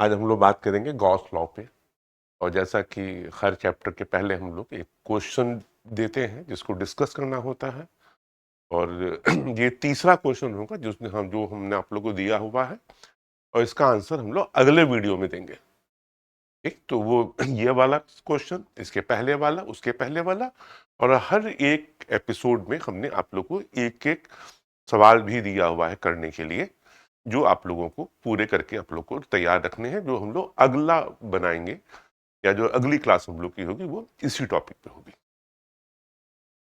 आज हम लोग बात करेंगे गॉस लॉ पे। और जैसा कि हर चैप्टर के पहले हम लोग एक क्वेश्चन देते हैं जिसको डिस्कस करना होता है, और ये तीसरा क्वेश्चन होगा जो हमने आप लोग को दिया हुआ है, और इसका आंसर हम लोग अगले वीडियो में देंगे। ठीक, तो वो ये वाला क्वेश्चन, इसके पहले वाला, उसके पहले वाला, और हर एक एपिसोड में हमने आप लोग को एक एक सवाल भी दिया हुआ है करने के लिए, जो आप लोगों को पूरे करके आप लोग को तैयार रखने हैं, जो हम लोग अगला बनाएंगे या जो अगली क्लास हम लोग की होगी वो इसी टॉपिक पे होगी।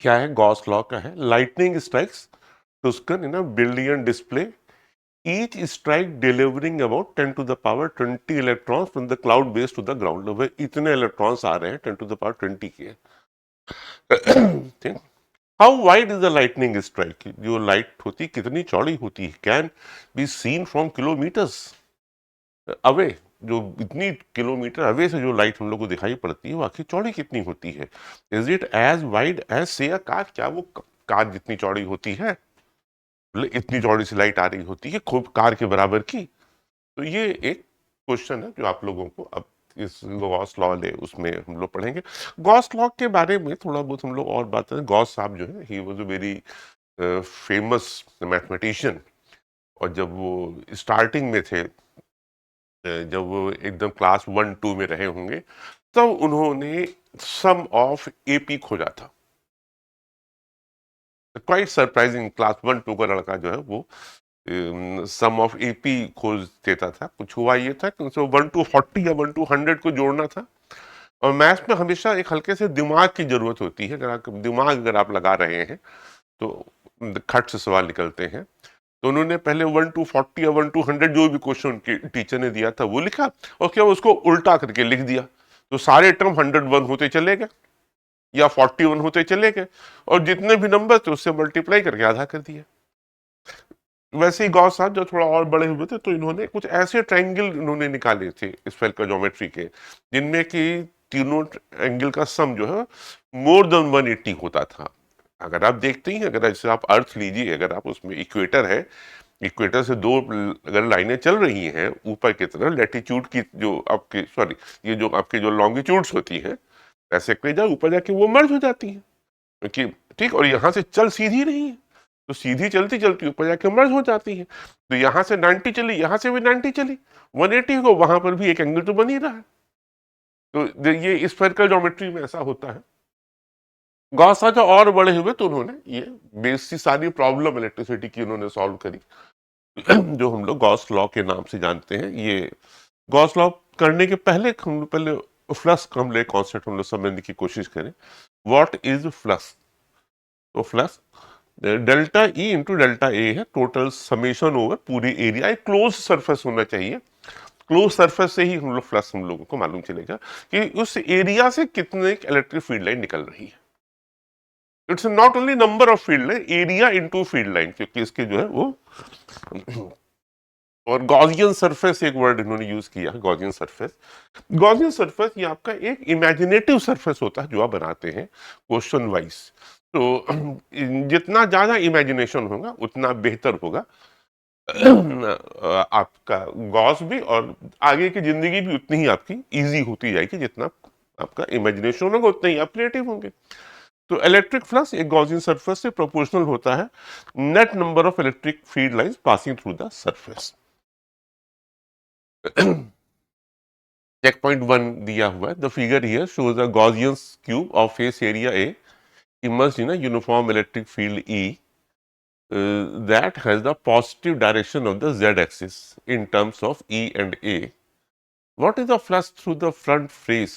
क्या है गॉस लॉ? का है lightning strikes Tuscan in a billion display, each strike delivering about 10 to the power 20 electrons from the cloud base to the ground level। इतने इलेक्ट्रॉन्स आ रहे हैं 10 to the power 20 के। ठीक। How wide is the lightning strike? जो light होती कितनी चौड़ी होती है? Can be seen from kilometres away. जो इतनी किलोमीटर अवे से जो लाइट हम लोग को दिखाई पड़ती है वो आखिर चौड़ी कितनी होती है? Is it as wide as से अ कार? क्या वो कार जितनी चौड़ी होती है? इतनी चौड़ी सी लाइट आ रही होती है खूब कार के बराबर की? तो ये एक क्वेश्चन है जो आप लोगों को अब इस गॉस लॉ ले उसमें हम लोग पढ़ेंगे। गॉस लॉ के बारे में थोड़ा बहुत हम लोग और बात करें। गॉस साहब जो है, he was a very famous mathematician. और जब वो स्टार्टिंग में थे, जब वो एकदम क्लास 1-2 में रहे होंगे, तब उन्होंने सम ऑफ एपी खोजा था। क्वाइट सरप्राइजिंग, क्लास 1-2 का लड़का जो है वो सम ऑफ एपी खोज देता था। कुछ हुआ ये था कि उसे 1 to 40 या 1 to 100 को जोड़ना था। और मैथ्स में हमेशा एक हल्के से दिमाग की जरूरत होती है। अगर आप लगा रहे हैं तो खट से सवाल निकलते हैं। तो उन्होंने पहले 1 to 40 या 1 to 100 जो भी क्वेश्चन उनके टीचर ने दिया था वो लिखा, और क्या उसको उल्टा करके लिख दिया। तो सारे टर्म 101 होते चले गए या 41 होते चले गए, और जितने भी नंबर थे उससे मल्टीप्लाई करके आधा कर दिया। वैसे ही गॉस साहब जब थोड़ा और बड़े हुए थे तो इन्होंने कुछ ऐसे ट्रायंगल इन्होंने निकाले थे स्फेरिकल ज्योमेट्री के, जिनमें कि तीनों एंगल का सम जो है मोर देन 180 होता था। अगर आप देखते ही, अगर जैसे आप अर्थ लीजिए, अगर आप उसमें इक्वेटर है, इक्वेटर से दो अगर लाइनें चल रही हैं ऊपर की तरफ, लैटिट्यूड की जो आपके सॉरी ये जो आपके जो लॉन्गिट्यूड्स होती हैं, ऐसे कहीं जाए ऊपर जाके वो मर्ज हो जाती है, क्योंकि ठीक, और यहाँ से चल सीधी नहीं है, तो सीधी चलती चलती ऊपर जाके मर्ज हो जाती है। तो यहाँ से 90 चली, यहाँ से भी 90 चली, 180 को, वहां पर भी एक एंगल तो बन ही रहा है। तो ये स्फेरिकल ज्योमेट्री में ऐसा होता है। गॉस साहब जो और बड़े हुए तो उन्होंने ये बेसिक सारी प्रॉब्लम इलेक्ट्रिसिटी की उन्होंने सॉल्व करी, जो हम लोग गॉस लॉ के नाम से जानते हैं। ये गॉस लॉ करने के पहले हम पहले फ्लक्स का हम लोग कॉन्सेप्ट हम लोग समझने की कोशिश करें। What is flux? तो flux delta E into delta A है, टोटल समेशन ओवर पूरी एरिया। एक क्लोज सरफेस होना चाहिए। क्लोज सरफेस से ही हम लोग फ्लक्स हम लोगों को मालूम चलेगा कि उस एरिया से कितने इलेक्ट्रिक फील्ड लाइन निकल रही है। It's not only number of field line, area into field line, क्योंकि इसके जो है वो और गॉसियन सरफेस एक वर्ड इन्होंने यूज किया है, गॉसियन सरफेस। गॉसियन सरफेस ये आपका एक इमेजिनेटिव सरफेस होता है जो आप बनाते हैं क्वेश्चन वाइज। तो जितना ज्यादा इमेजिनेशन होगा उतना बेहतर होगा आपका गॉस भी, और आगे की जिंदगी भी उतनी ही आपकी इजी होती जाएगी। जितना आपका इमेजिनेशन होगा उतने ही आप क्रिएटिव होंगे। तो इलेक्ट्रिक फ्लक्स एक गॉसियन सरफेस से प्रोपोर्शनल होता है net number of electric field lines passing through the surface. Check point 1 दिया हुआ है। The figure here shows a Gaussian cube of face area A immersed in a uniform electric field E that has the positive direction of the z-axis in terms of E and A. What is the flux through the front face?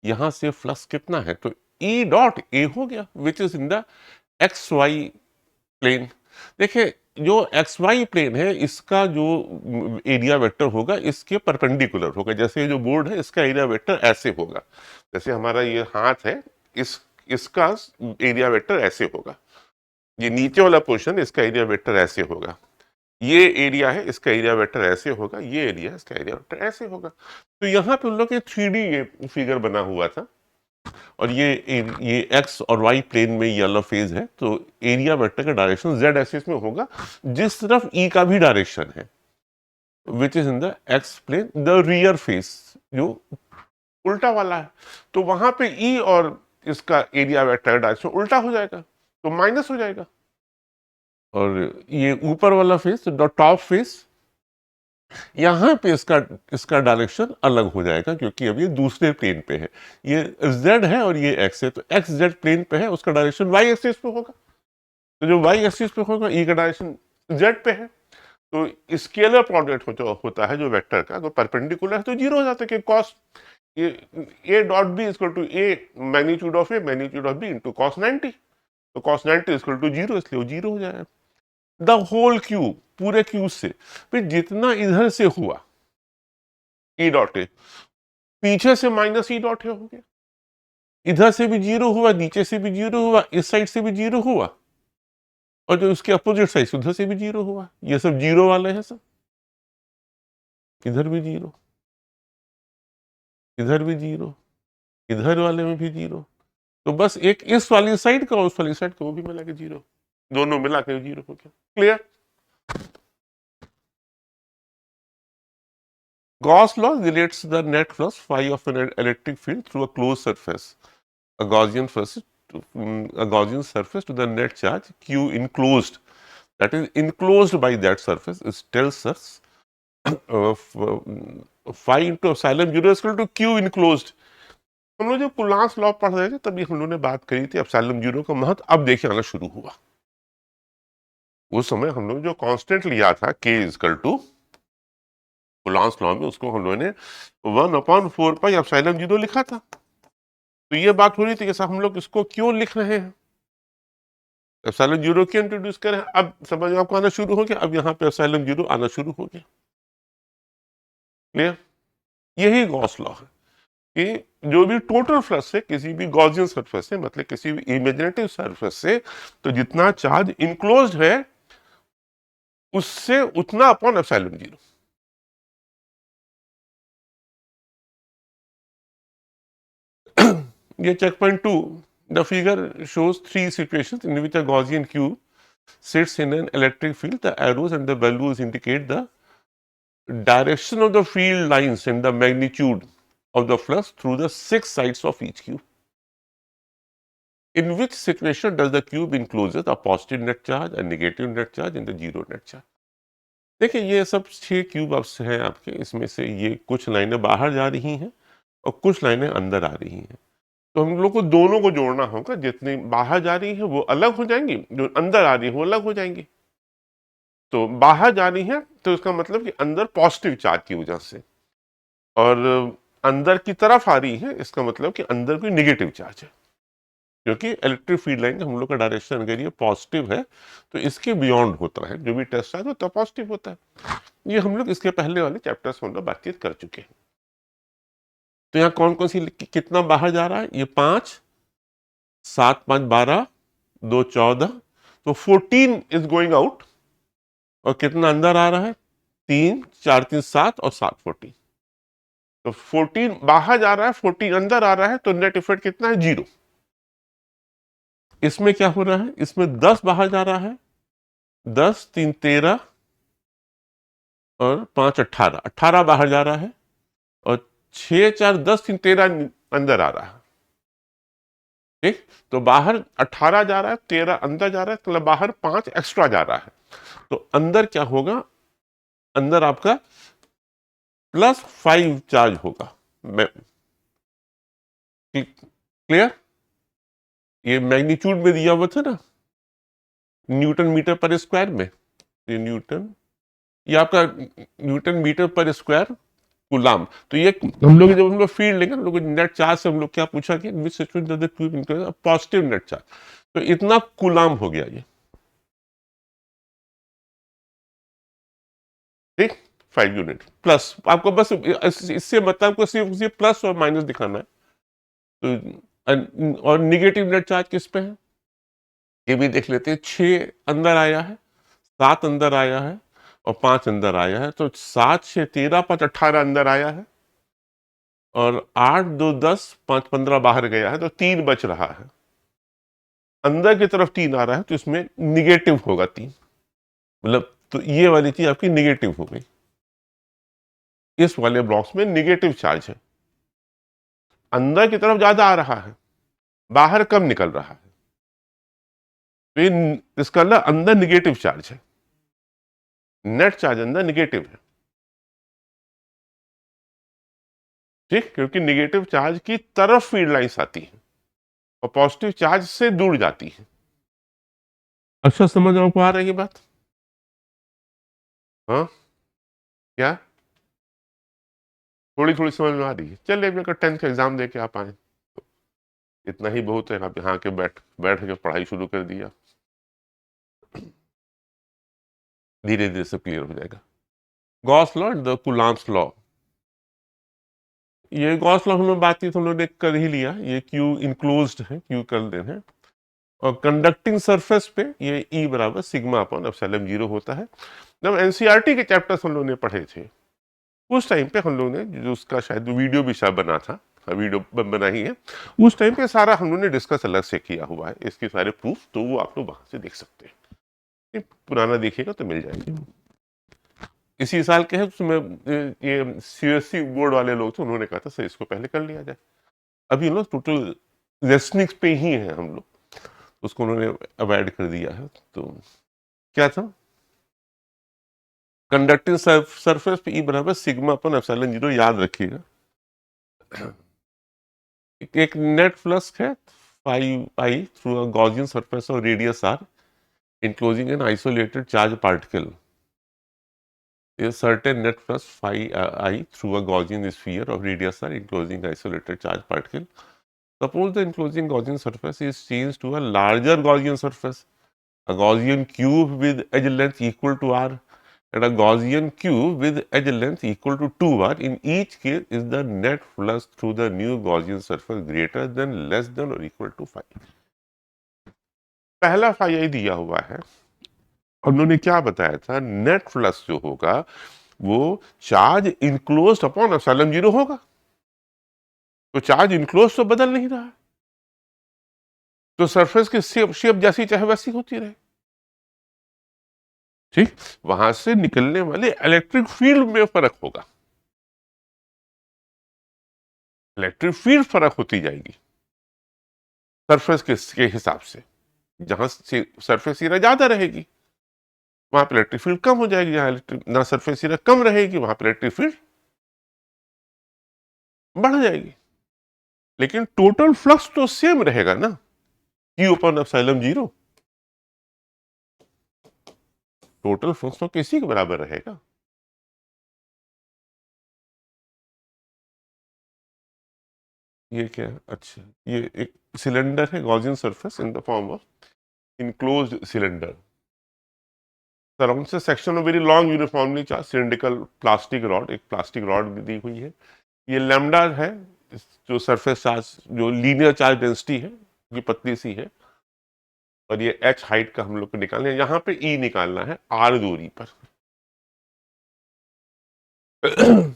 यहां से flux कितना है? तो E dot A हो गया, which is in the x y plane. देखिए, जो x y plane है इसका जो एरिया वेक्टर होगा इसके परपेंडिकुलर होगा। जैसे जो बोर्ड है इसका एरिया वेक्टर ऐसे होगा, जैसे हमारा ये हाथ है, इसका एरिया वेक्टर ऐसे होगा। ये नीचे वाला पोर्शन इसका एरिया वेक्टर ऐसे होगा। ये एरिया है, इसका एरिया वेक्टर ऐसे होगा। ये एरिया, इसका एरिया वेक्टर ऐसे होगा। तो यहाँ पे उन लोग के 3D ये फिगर बना हुआ था, और ये एक्स और वाई प्लेन में ये वाला फेज है। तो एरिया वेक्टर का डायरेक्शन जेड एक्सिस में होगा, जिस तरफ ई का भी डायरेक्शन है। Which is in the x plane, the rear face जो उल्टा वाला है, तो वहां पे ई और इसका एरिया वेक्टर डायरेक्शन उल्टा हो जाएगा, तो माइनस हो जाएगा। और ये ऊपर वाला फेस, द टॉप फेस, यहां पे इसका डायरेक्शन अलग हो जाएगा, क्योंकि अब ये दूसरे प्लेन पे है। ये z है और ये x है, तो x z प्लेन पे है, उसका डायरेक्शन y एक्सिस पे होगा। तो जो y एक्सिस पे होगा, e का डायरेक्शन z पे है, तो स्केलर प्रोडक्ट होता है जो वेक्टर का, अगर परपेंडिकुलर है तो जीरो हो जाता है, कि cos A dot B equal to A magnitude of A magnitude of B into cos 90, तो कॉस 90 इक्वल टू जीरो, इसलिए वो जीरो हो जाएगा। द होल क्यूब, पूरे क्यूब से फिर जितना इधर से हुआ ई डॉट ए, पीछे से माइनस ई डॉट ए हो गया, इधर से भी जीरो हुआ, नीचे से भी जीरो हुआ, इस साइड से भी जीरो हुआ, और जो उसके अपोजिट साइड उधर से भी जीरो हुआ। ये सब जीरो वाले हैं सब, इधर भी जीरो, इधर भी जीरो, इधर वाले में भी जीरो, तो बस एक इस वाली साइड का उस वाली साइड का वो भी मिला के जीरो, दोनों मिला के जीरो हो गया। Clear? Gauss law relates the net flux phi of an electric field through a closed surface, a Gaussian surface to the net charge Q enclosed, that is enclosed by that surface, it tells us phi into epsilon 0 is equal to Q enclosed। हम लोग जब कुलांस law पढ़ रहे थे तभी हम लोगों ने बात करी थी एप्सिलॉन 0 का महत्व अब देखिए आना शुरू हुआ। उस समय हम लोग जो कांस्टेंट लिया था K इक्वल टू कुलांस लॉ में, उसको हम लोगों ने 1/4 पाई एप्सिलॉन 0 लिखा था। तो ये बात हो रही थी कि साहब हम लोग इसको क्यों लिख रहे हैं, एप्सिलॉन 0 क्यों इंट्रोड्यूस कर रहे हैं। अब समझ आपको आना शुरू हो गया, अब यहाँ पे एप्सिलॉन 0 आना शुरू हो गया। क्लियर? यही गॉस लॉ है कि जो भी टोटल फ्लक्स है किसी भी गॉसियन सरफेस से, मतलब किसी भी इमेजिनेटिव सरफेस से, तो जितना चार्ज इनक्लोज्ड है उससे उतना अपॉन एप्सिलॉन 0। ये check point 2, the figure shows 3 situations in which a Gaussian cube sits in an electric field. The arrows and the values indicate the direction of the field lines and the magnitude of the flux through the 6 sides of each cube. In which situation does the cube encloses a positive net charge, a negative net charge and the zero net charge? देखिए ये सब 6 cube ups हैं आपके, इसमें से ये कुछ लाइनें बाहर जा रही हैं और कुछ लाइनें अंदर आ रही हैं, तो हम लोग को दोनों को जोड़ना होगा। जितनी बाहर जा रही है वो अलग हो जाएंगी, जो अंदर आ रही है वो अलग हो जाएंगी। तो बाहर जा रही है तो इसका मतलब कि अंदर पॉजिटिव चार्ज की वजह से, और अंदर की तरफ आ रही है इसका मतलब कि अंदर कोई नेगेटिव चार्ज है, क्योंकि इलेक्ट्रिक फील्ड लाइन का हम लोग का डायरेक्शन अगर ये पॉजिटिव है तो इसके बियॉन्ड होता है, जो भी टेस्ट चार्ज होता है पॉजिटिव होता है। ये हम लोग इसके पहले वाले चैप्टर्स में बातचीत कर चुके हैं। तो यहाँ कौन कौन सी कितना बाहर जा रहा है, ये 5, 7, 5, 12, 2, 14, तो 14 इज गोइंग आउट, और कितना अंदर आ रहा है, 3, 4, 3, 7 और 7 14, तो 14 बाहर जा रहा है, 14 अंदर आ रहा है, तो नेट इफेक्ट कितना है, 0। इसमें क्या हो रहा है, इसमें 10 बाहर जा रहा है, 10, 3, 13 और 5, 18, 18 बाहर जा रहा है, और 6, 4, 10, 3, 13 अंदर आ रहा है। ठीक, तो बाहर 18 जा रहा है, 13 अंदर जा रहा है, मतलब बाहर 5 एक्स्ट्रा जा रहा है। तो अंदर क्या होगा, अंदर आपका +5 चार्ज होगा। क्लियर? ये मैग्नीट्यूड में दिया हुआ था ना, न्यूटन मीटर पर स्क्वायर में, ये न्यूटन, ये आपका न्यूटन मीटर पर स्क्वायर कूलाम। तो ये हम लोग जब हम लोग फील्ड लेंगे, हम लोग नेट चार्ज से हम लोग क्या पूछा कि विच situation does the cube include positive net charge, तो इतना कूलाम हो गया ये। ठीक, 5 यूनिट प्लस, आपको बस इससे मतलब आपको सिर्फ प्लस और माइनस दिखाना है। तो और निगेटिव नेट चार्ज किस पे है ये भी देख लेते हैं। 6 अंदर आया है, 7 अंदर आया है और 5 अंदर आया है, तो 7, 6, 13, 5, 18 अंदर आया है, और 8, 2, 10, 5, 15 बाहर गया है, तो 3 बच रहा है। अंदर की तरफ 3 आ रहा है, तो इसमें निगेटिव होगा 3, मतलब तो ये वाली चीज आपकी निगेटिव हो गई। इस वाले ब्लॉक्स में निगेटिव चार्ज है, अंदर की तरफ ज्यादा आ रहा है, बाहर कम निकल रहा है, तो ये इसका अंदर निगेटिव चार्ज है, नेट चार्ज अंदर निगेटिव है। ठीक, क्योंकि निगेटिव चार्ज की तरफ फील्ड लाइंस आती है और पॉजिटिव चार्ज से दूर जाती है। अच्छा, समझ आपको आ रही है बात? हाँ, क्या थोड़ी थोड़ी समझ में आ रही है? चलिए, अभी अगर 10th का एग्जाम दे के आप आए तो इतना ही बहुत है, आप यहाँ के बैठ बैठ के पढ़ाई शुरू कर दिया, धीरे धीरे सब क्लियर हो जाएगा। Gauss law and the Coulomb's law, ये गॉस लॉ हम लोग बातचीत हम लोग ने कर ही लिया, ये क्यू इनक्लोज्ड है, क्यू कर देना है, और कंडक्टिंग सरफेस पे ये E बराबर सिग्मा अपॉन एप्सिलॉन जीरो होता है। जब एनसीईआरटी के चैप्टर्स हम लोग ने पढ़े थे उस टाइम पे हम लोग ने, जो उसका शायद वीडियो भी शायद बना था, वीडियो बना ही है, उस टाइम पे सारा हम लोग ने डिस्कस अलग से किया हुआ है, इसके सारे प्रूफ, तो वो आप लोग वहां से देख सकते हैं, पुराना देखिएगा तो मिल जाएगी। इसी साल के है, उसमें ये सीएससी बोर्ड वाले लोग थे, उन्होंने कहा था सर इसको पहले कर लिया जाए। अभी हम लोग टोटल रेसनिक्स पे ही है हम लोग, उसको उन्होंने अवॉइड कर दिया है। तो क्या था, कंडक्टिंग सरफेस पे E बराबर सिग्मा अपन एप्सिलॉन जीरो, याद रखिएगा। एक नेट फ्लक्स है 5I through a Gaussian surface और radius r enclosing an isolated charge particle. A certain net flux phi I through a Gaussian sphere of radius r enclosing isolated charge particle. Suppose the enclosing Gaussian surface is changed to a larger Gaussian surface, a Gaussian cube with edge length equal to r and a Gaussian cube with edge length equal to 2r. In each case, is the net flux through the new Gaussian surface greater than, less than or equal to phi? पहला phi I दिया हुआ है, उन्होंने क्या बताया था, net flux जो होगा वो charge enclosed upon epsilon zero होगा, तो चार्ज इनक्लोज तो बदल नहीं रहा है, तो सरफेस की शेप शेप जैसी चाहे वैसी होती रहे। ठीक, वहां से निकलने वाले इलेक्ट्रिक फील्ड में फर्क होगा, इलेक्ट्रिक फील्ड फर्क होती जाएगी सरफेस के हिसाब से, जहां से सरफेस एरिया ज्यादा रहेगी वहां पर इलेक्ट्रिक फील्ड कम हो जाएगी, जहां ना सरफेस एरिया कम रहेगी वहां पर इलेक्ट्रिक फील्ड बढ़ जाएगी, लेकिन टोटल फ्लक्स तो सेम रहेगा ना, Q upon epsilon zero, total flux तो किसी के बराबर रहेगा। ये क्या है, अच्छा ये एक सिलेंडर है, Gaussian surface in the form of enclosed cylinder, surround से section of very long uniformly charge cylindrical plastic rod, एक प्लास्टिक रॉड भी दी हुई है, ये लैम्डा है, जो सरफेस चार्ज, जो लीनियर चार्ज डेंसिटी है, ये पतली सी है, और ये h हाइट का हम लोग को निकालना है, यहाँ पे E निकालना है r दूरी पर।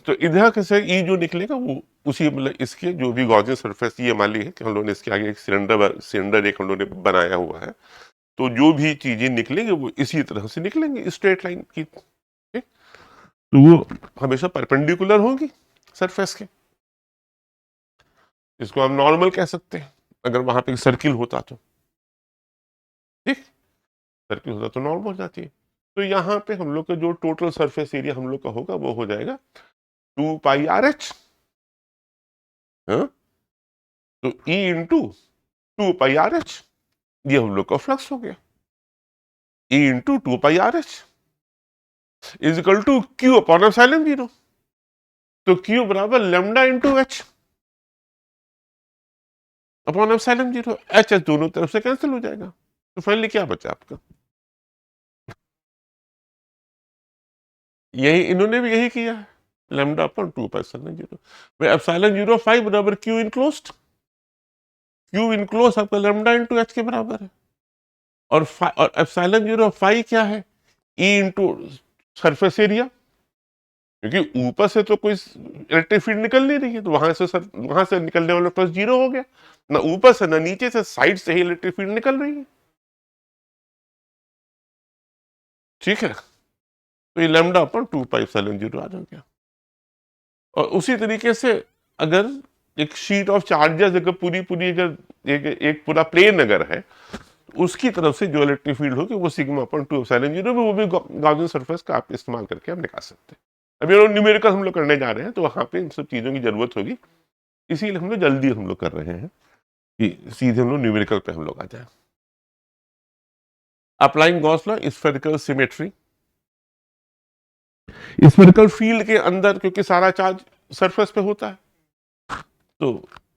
तो इधर कैसे E जो निकलेगा वो उसी, मतलब इसके जो भी गॉसियन सरफेस, ये मान ली है कि हम लोगों ने इसके आगे एक सिलेंडर एक हम लोगों ने बनाया हुआ है, तो जो भी चीजें निकलेंगे वो इसी तरह से निकलेंगे, स्ट्रेट लाइन की, ठीक? तो वो हमेशा परपेंडिकुलर होगी सरफेस के, इसको हम नॉर्मल कह सकते हैं, अगर वहां पे सर्किल होता तो, ठीक, सर्किल होता तो नॉर्मल हो जाती है। तो यहाँ पे हम लोग का जो टोटल सरफेस एरिया हम लोग का होगा वो हो जाएगा 2πRH, हाँ? तो E इंटू 2πRH, ये हम लोग का फ्लक्स हो गया, E into 2πRH is equal to Q upon epsilon zero, तो Q बराबर lambda into H upon epsilon zero, H दोनों तरफ से कैंसिल हो जाएगा, तो फाइनली क्या बचा आपका, यही इन्होंने भी यही किया है, lambda upon 2π zero, epsilon zero 5 बराबर Q इनक्लोज्ड, Q इनक्लोज आपका लैम्डा इंटू H के बराबर है, और एप्सिलॉन जीरो 5 क्या है, E इंटू सरफेस एरिया, क्योंकि ऊपर से तो कोई इलेक्ट्रिक फील्ड निकल नहीं रही है, तो वहां से निकलने वाला फ्लक्स जीरो हो गया, ना ऊपर से ना नीचे से, साइड से ही इलेक्ट्रिक फील्ड निकल रही है, ठीक है, तो ये लैम्डा अपॉन 2π एप्सिलॉन जीरो आ गया। और उसी तरीके से अगर एक शीट ऑफ चार्जेस अगर पूरी पूरी अगर एक पूरा प्लेन अगर है, उसकी तरफ से जो इलेक्ट्रिक फील्ड होगी वो सिग्मा अपॉन 2 एप्सिलॉन 0 में, वो भी गॉसियन सरफेस का आप इस्तेमाल करके हम निकाल सकते हैं। अभी न्यूमेरिकल हम लोग करने जा रहे हैं तो वहां पे इन सब चीजों की जरूरत होगी, इसीलिए हम लोग जल्दी हम लोग कर रहे हैं कि सीधे हम लोग न्यूमेरिकल पे हम लोग आ जाए। Applying Gauss law, spherical symmetry. Spherical field के अंदर क्योंकि सारा चार्ज सरफेस पे होता है तो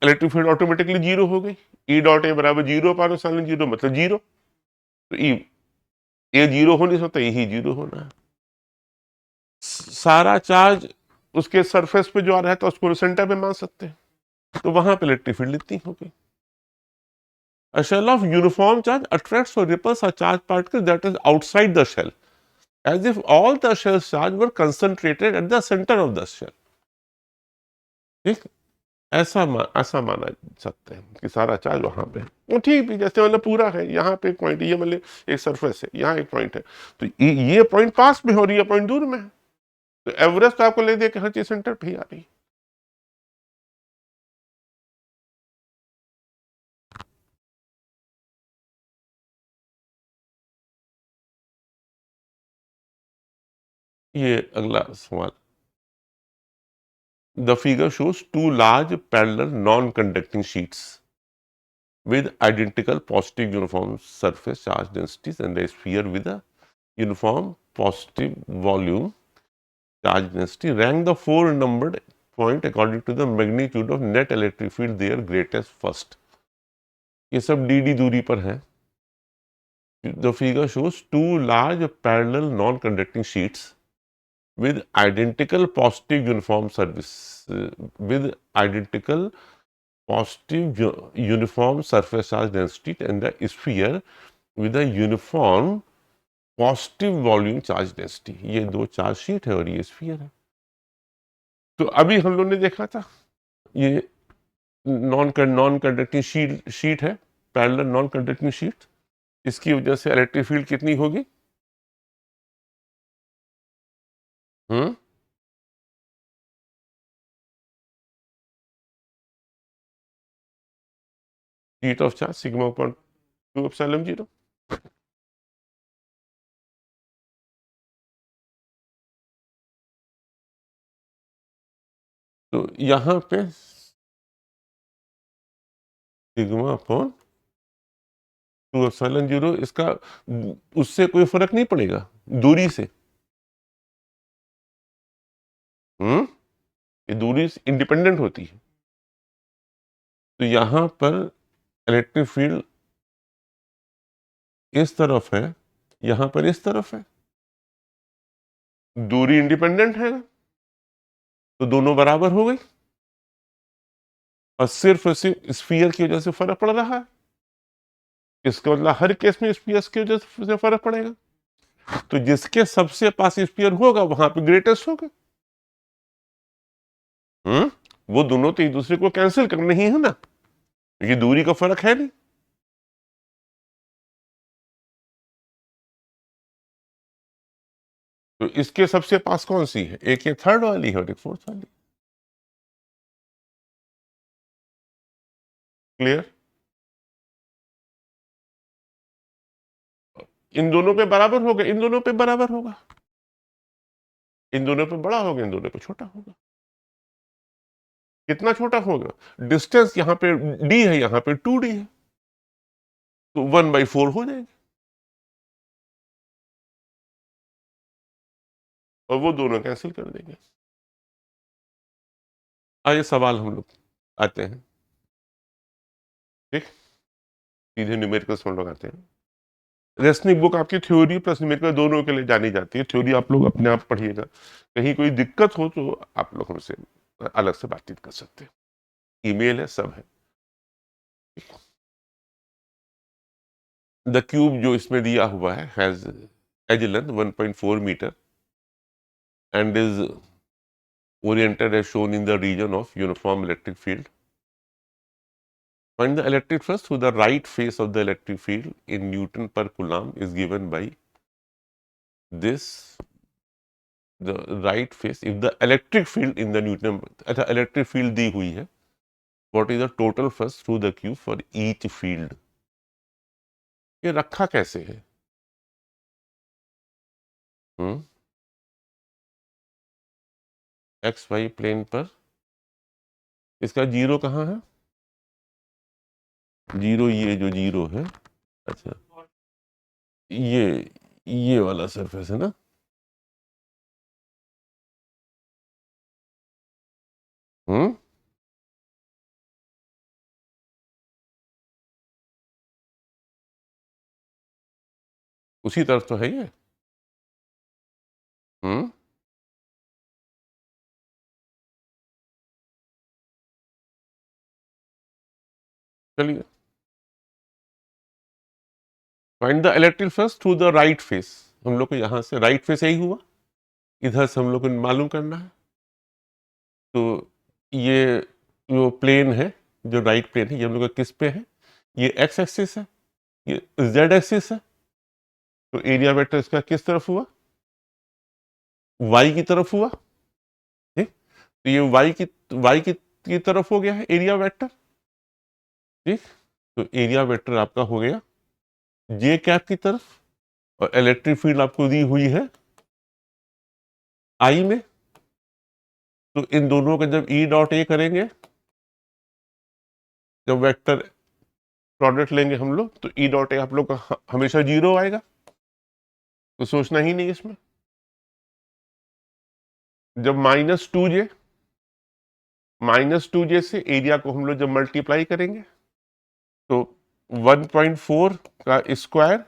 इलेक्ट्रिक फील्ड ऑटोमेटिकली जीरो हो गई। ई डॉट ए बराबर जीरो पर एप्सिलॉन 0 मतलब जीरो, तो ई ए जीरो होने से होता है, ही जीरो होना है। सारा चार्ज उसके सरफेस पे जो आ रहा है तो उसको सेंटर पे मान सकते हैं, तो वहां पे इलेक्ट्रिक फील्ड इतनी हो गई। A shell of uniform charge attracts or repels a charged particle that is outside the shell, as if all the shell's charge were concentrated at the center of the shell. ठीक, ऐसा माना सकते हैं कि सारा चार्ज वहां पे है। वो ठीक भी जैसे मतलब पूरा है, यहाँ पे एक पॉइंट, ये मतलब एक सरफेस है, यहाँ एक पॉइंट है, तो ये पॉइंट पास में है और ये पॉइंट दूर में है, तो एवरेज तो आपको ले दे कि हर चीज सेंटर पे ही आ रही है। ये अगला सवाल, the figure shows two large parallel non conducting sheets with identical positive uniform surface charge densities and a sphere with a uniform positive volume charge density. Rank the four numbered point according to the magnitude of net electric field their greatest first. ये सब D दूरी पर है। The figure shows two large parallel non-conducting sheets with identical positive uniform surface with identical positive uniform surface charge density and the sphere with a uniform positive volume charge density. ये दो charge sheet है और ये sphere है। तो अभी हम लोग ने देखा था ये नॉन कंडक्टिंग शीट है, पैरेलल नॉन कंडक्टिंग शीट, इसकी वजह से इलेक्ट्रिक फील्ड कितनी होगी? Sheet of charge sigma upon 2 epsilon 0। तो यहां पे सिग्मा अपॉन 2 एप्सिलॉन 0, इसका उससे कोई फर्क नहीं पड़ेगा दूरी से। ये दूरी इंडिपेंडेंट होती है, तो यहां पर इलेक्ट्रिक फील्ड इस तरफ है, यहां पर इस तरफ है, दूरी इंडिपेंडेंट है तो दोनों बराबर हो गई, और सिर्फ स्फीयर की वजह से फर्क पड़ रहा है। इसका मतलब हर केस में स्फीयर की वजह से फर्क पड़ेगा, तो जिसके सबसे पास स्फीयर होगा वहां पे ग्रेटेस्ट होगा। वो दोनों तो एक दूसरे को कैंसिल करने ही है ना, ये दूरी का फर्क है नहीं। तो इसके सबसे पास कौन सी है? एक ये थर्ड वाली है और एक फोर्थ वाली। क्लियर? इन दोनों पे बराबर होगा, इन दोनों पे बराबर होगा, इन दोनों पे बड़ा होगा, इन दोनों पे छोटा होगा। कितना छोटा होगा? डिस्टेंस यहाँ पे डी है, यहाँ पे 2d है, तो 1/4 हो जाएगा, और वो दोनों कैंसिल कर देंगे। आइए सवाल हम लोग आते हैं, ठीक, सीधे न्यूमेरिकल्स में लोग आते हैं। रेसनिक बुक आपकी थ्योरी प्लस न्यूमेरिकल दोनों के लिए जानी जाती है। थ्योरी आप लोग अपने आप पढ़िएगा, कहीं कोई दिक्कत हो तो आप लोग हमसे अलग से बातचीत कर सकते हैं, ईमेल है, सब है। द क्यूब जो इसमें दिया हुआ है has edge length 1.4 metre and is oriented as shown in the region of uniform electric field. Find the electric flux through the right face of the electric field in Newton per Coulomb is given by this the right face if the electric field in the Newton, अच्छा electric field दी हुई है, what is the total flux through the cube for each field. ये रखा कैसे है? हम्म, x y plane पर इसका zero कहाँ है? जीरो, ये जो जीरो है, अच्छा ये वाला सरफेस है ना। हम्म, उसी तरफ तो है ये। हम्म, चलिए, find the electric flux through the right face. हम लोग को यहां से राइट फेस यही हुआ, इधर से हम लोग को मालूम करना है। तो ये जो प्लेन है, जो राइट प्लेन है, ये हम लोग का किस पे है? ये एक्स एक्सिस है, ये जेड एक्सिस है। तो एरिया वेक्टर इसका किस तरफ हुआ? वाई की तरफ हुआ। ठीक, तो ये वाई की तरफ हो गया है एरिया वेक्टर। ठीक, तो एरिया वेक्टर आपका हो गया जे कैप की तरफ, और इलेक्ट्रिक फील्ड आपको दी हुई है आई में। तो इन दोनों का जब ई डॉट ए करेंगे, जब वेक्टर प्रोडक्ट लेंगे हम लोग, तो ई डॉट ए आप लोग का हमेशा जीरो आएगा, तो सोचना ही नहीं इसमें। जब माइनस टू जे से एरिया को हम लोग जब मल्टीप्लाई करेंगे, तो 1.4 का स्क्वायर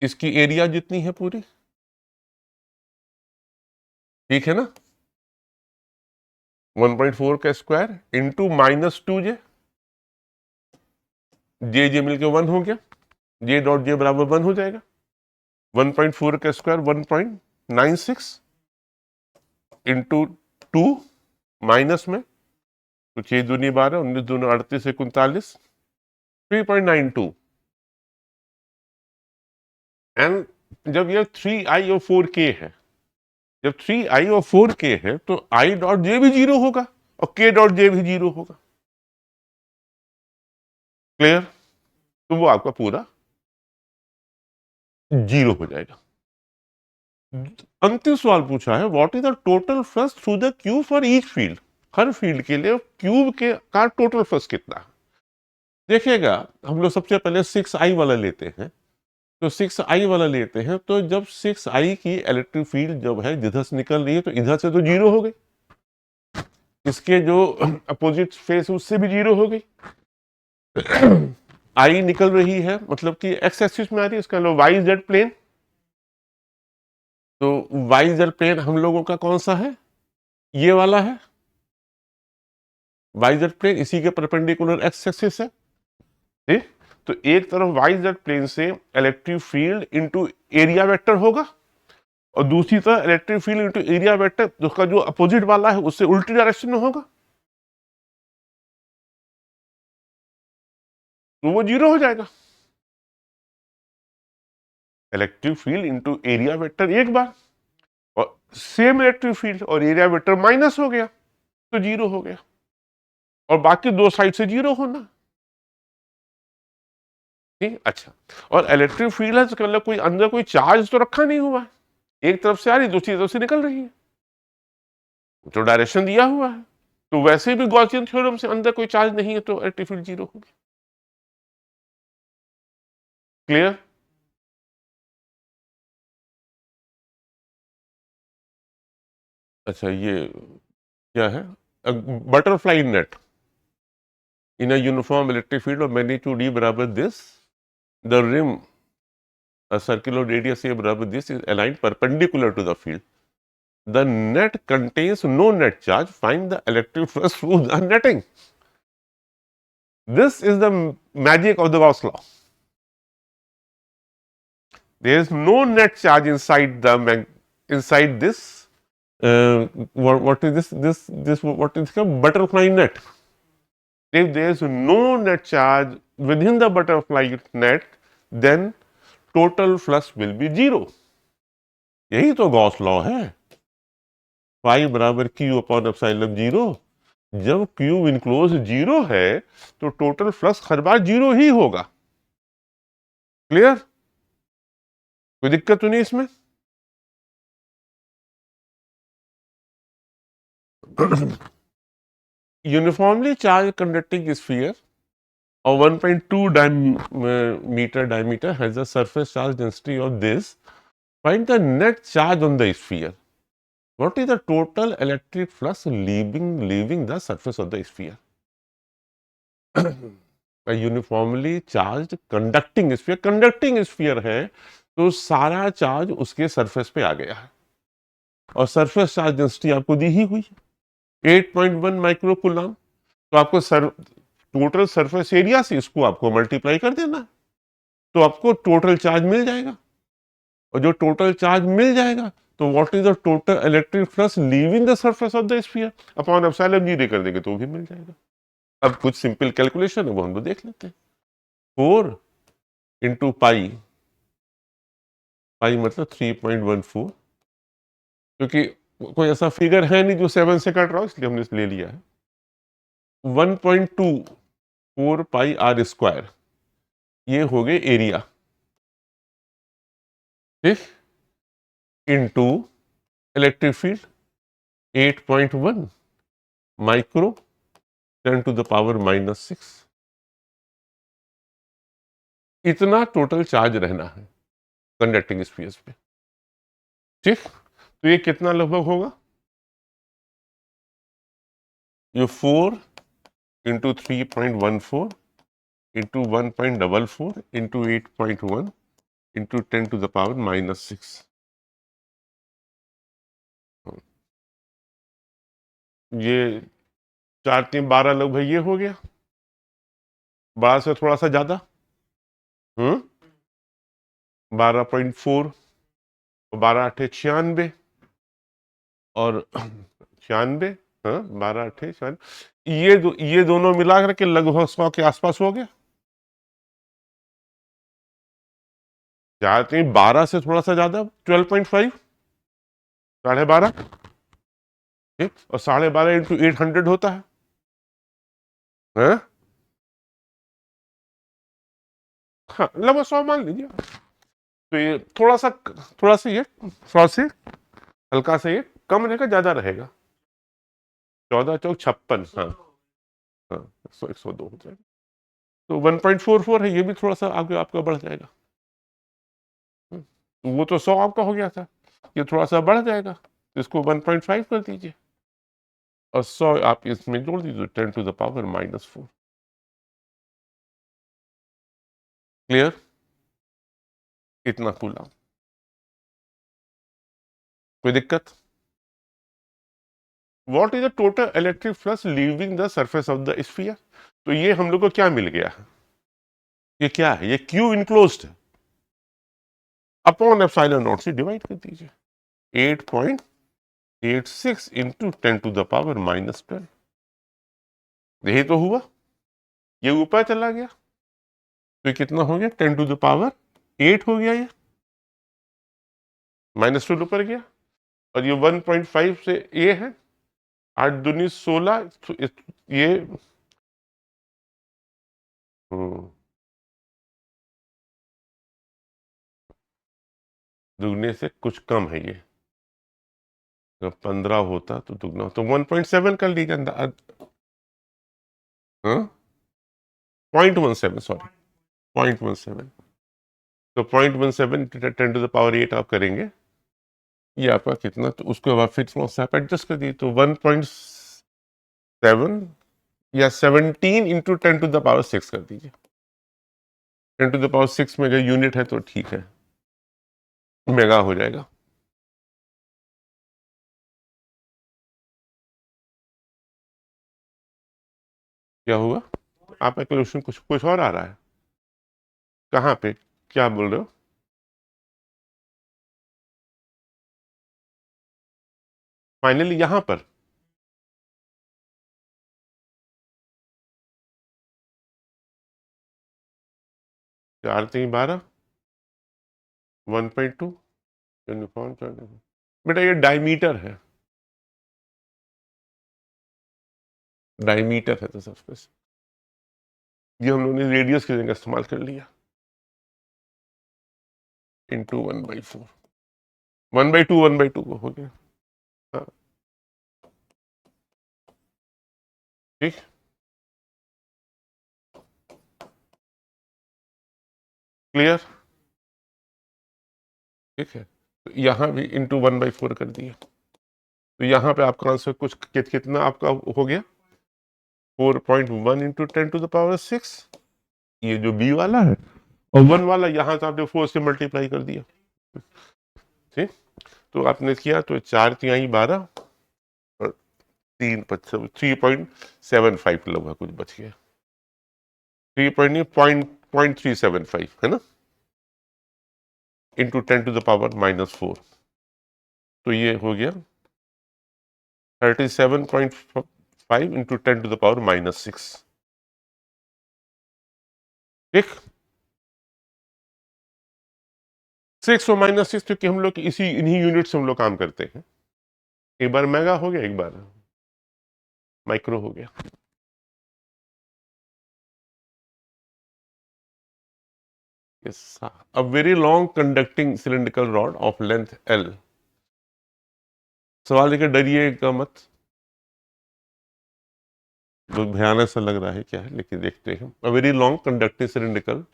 इसकी एरिया जितनी है पूरी, ठीक है ना। 1.4 का स्क्वायर इंटू -2j, जे जे मिलके 1 हो गया, जे डॉट जे बराबर 1 हो जाएगा। 1.4 का स्क्वायर 1.96 इंटू 2, माइनस में, तो 6 दूनी 12, 19 दूनी 38, 39, 3.92। एंड जब ये 3i और 4k है, जब 3i और 4k है, तो i डॉट जे भी जीरो होगा और k डॉट जे भी जीरो होगा। क्लियर? तो वो आपका पूरा जीरो हो जाएगा। अंतिम सवाल पूछा है, what is the total flux through the cube for each field. Her field के लिए क्यूब के का टोटल फ्लक्स कितना है? देखिएगा, हम लोग सबसे पहले 6i वाला लेते हैं। तो 6i वाला लेते हैं, तो जब 6i की इलेक्ट्रिक फील्ड जब है जिधर से निकल रही है, तो इधर से तो जीरो हो गई, इसके जो अपोजिट फेस उससे भी जीरो हो गई। आई निकल रही है, मतलब कि एक्स एक्सिस में आ रही है, इसका लो वाई जेड प्लेन। तो वाई जेड प्लेन हम लोगों का कौन सा है? ये वाला है वाई जेड प्लेन, इसी के परपेंडिकुलर एक्स एक्सिस है। ठीक, तो एक तरफ वाई जेड प्लेन से electric field into area vector होगा, और दूसरी तरफ electric field into area vector उसका जो अपोजिट वाला है उससे उल्टी डायरेक्शन में होगा, तो वो जीरो हो जाएगा। Electric field into area vector एक बार, और सेम इलेक्ट्रिक फील्ड और एरिया वेक्टर माइनस हो गया, तो जीरो हो गया, और बाकी दो साइड से जीरो होना। ठीक, अच्छा, और इलेक्ट्रिक फील्ड है तो मतलब कोई अंदर कोई चार्ज तो रखा नहीं हुआ है, एक तरफ से आ रही दूसरी तरफ से निकल रही है, तो डायरेक्शन दिया हुआ है। तो वैसे भी गॉसियन थ्योरम से अंदर कोई चार्ज नहीं है, तो इलेक्ट्रिक फील्ड जीरो होगी। क्लियर? अच्छा, ये क्या है? Butterfly net in a uniform electric field of magnitude E बराबर this, the rim a circular radius a बराबर this is aligned perpendicular to the field. The net contains no net charge. Find the electric flux through the netting. This is the magic of the Gauss law. There is no net charge inside the inside this. What is this what is called butterfly net? If there is no net charge within the butterfly net, then total flux will be zero. यही तो Gauss law है, phi बराबर Q upon epsilon zero. जब Q enclose zero है तो total flux हर बार zero ही होगा। Clear? कोई दिक्कत तो नहीं इसमें? Uniformly charge conducting sphere of 1.2 meter diameter has a surface charge density of this. Find the net charge on the sphere. What is the total electric flux leaving the surface of the sphere? A uniformly charged conducting sphere है तो सारा charge उसके surface पे आ गया है और surface charge density आपको दी ही हुई है 8.1 माइक्रो कूलम। तो आपको टोटल सरफेस एरिया से इसको आपको मल्टीप्लाई कर देना है तो आपको टोटल चार्ज मिल जाएगा। और जो टोटल चार्ज मिल जाएगा तो what is the total electric flux leaving the surface of the sphere upon epsilon जी कर देंगे तो भी मिल जाएगा। अब कुछ सिंपल कैलकुलेशन है वो हम लोग देख लेते हैं। 4 इंटू पाई, पाई मतलब 3.14, क्योंकि कोई ऐसा फिगर है नहीं जो 7 से कट रहा हो इसलिए हमने ले लिया है। 1.24 पाई आर स्क्वायर, ये हो गए एरिया, ठीक, into electric field 8.1 micro 10 to the power -6, इतना टोटल चार्ज रहना है कंडक्टिंग स्फीयर पे। ठीक, तो ये कितना लगभग होगा? ये 4 into 3.14 into 1.44 into 8.1 into 10 to the power -6। ये 4 3 12 लगभग ये हो गया, 12 से थोड़ा सा ज्यादा, 12.4, 12 8 96 और 96, हाँ 12 8 96, ये दोनों मिला करके लगभग 100 के आसपास हो गया। 4 3 12 से थोड़ा सा ज्यादा 12.5, 12.5, ठीक, और 12.5 इंटू 800 होता है, हाँ? हाँ लगभग 100 मान लीजिए। तो ये थोड़ा सा ये 100 से हल्का सा ये कम रहेगा ज्यादा रहेगा, 14 चौक 56, हाँ हाँ 102 हो जाएगा। तो 1.44 है, ये भी थोड़ा सा आगे आपका बढ़ जाएगा। तो वो तो 100 आपका हो गया था, ये थोड़ा सा बढ़ जाएगा तो इसको 1.5 कर दीजिए और 100 आप इसमें जोड़ दीजिए 10 टू द पावर -4। क्लियर? इतना कूला, कोई दिक्कत? What is the total electric flux leaving the surface of the sphere? तो ये हम लोग को क्या मिल गया है? ये क्या है? ये क्यू इनक्लोज्ड है, अपॉन एप्सिलॉन नॉट से डिवाइड कर दीजिए, 8.86 इंटू 10 टू द पावर -12। यही तो हुआ, ये ऊपर चला गया तो ये कितना हो गया 10 टू द पावर 8 हो गया, ये -12 ऊपर गया और ये 1.5 से ये है 8 दूनी 16, तो ये दुगने से कुछ कम है ये, तो 15 होता तो दुगना तो 1.7 कर लीजिए अंदर, हाँ 0.17, सॉरी 0.17। तो 0.17 10 टू द पावर 8 आप करेंगे, ये आपका कितना, तो उसको अब आप फिर थोड़ा सा एडजस्ट कर दीजिए तो 1.7 या 17 इंटू 10 टू द पावर 6 कर दीजिए। 10 टू द पावर 6 में अगर यूनिट है तो ठीक है, मेगा हो जाएगा। क्या हुआ? आपका क्वेश्चन कुछ कुछ और आ रहा है, कहाँ पे, क्या बोल रहे हो? फाइनली यहां पर 4 3 12, 1.2 यूनिफॉर्म चार्ज, बेटा ये डायमीटर है, डायमीटर है तो सरफेस, ये हम लोगों ने रेडियस की जगह इस्तेमाल कर लिया, इंटू 1/4, 1/2 1/2 को हो गया। हाँ ठीक, क्लियर, ठीक है। तो यहाँ भी इंटू 1/4 कर दिया, तो यहाँ पे आपका आंसर कुछ कितना आपका हो गया, 4.1 इंटू 10⁶। ये जो बी वाला है, और 1 वाला यहाँ से आपने 4 से मल्टीप्लाई कर दिया, ठीक। तो आपने किया तो 4×3 = 12 और 3.75 लगभग कुछ बच गया, 3.375 है ना, इंटू 10⁻⁻4, तो ये हो गया 37.5 इंटू 10⁻⁻6, ठीक। 6 और -6 क्योंकि हम लोग इसी इन्हीं यूनिट से हम लोग काम करते हैं, एक बार मेगा हो गया, एक बार माइक्रो हो गया। Yes, a very long conducting cylindrical rod of length L। सवाल लेकर डरिएगा मत, तो भयानक सा लग रहा है क्या है, लेकिन देखते हैं। A very long conducting cylindrical